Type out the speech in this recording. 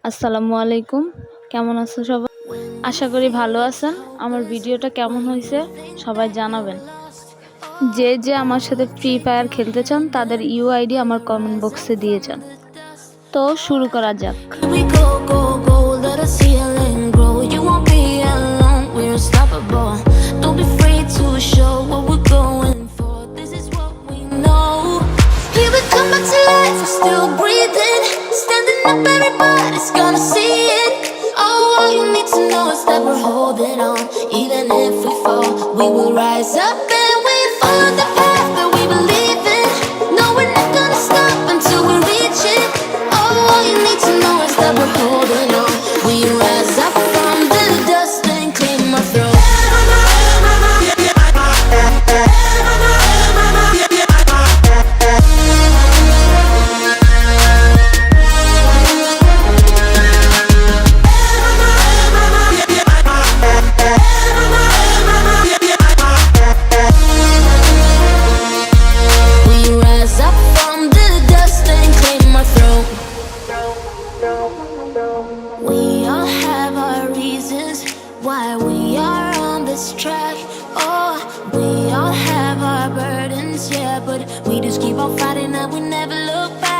আসসালামু আলাইকুম, কেমন আছো সবাই? আশা করি ভালো আছেন। আমার ভিডিওটা কেমন হয়েছে সবাই জানাবেন। যে যে আমার সাথে ফ্রি ফায়ার খেলতে চান তাদের ইউআইডি আমার কমেন্ট বক্সে দিয়ে যান। তো শুরু করা যাক। That we're holding on, even if we fall, we will rise up and we follow the path that we believe in. No, we're not gonna stop until we reach it. Oh, all you need to know is that we're holding on. We rise up from the dust and claim our throne. We all have our reasons why we are on this track. Oh, we all have our burdens, yeah, but we just keep on fighting and we never look back.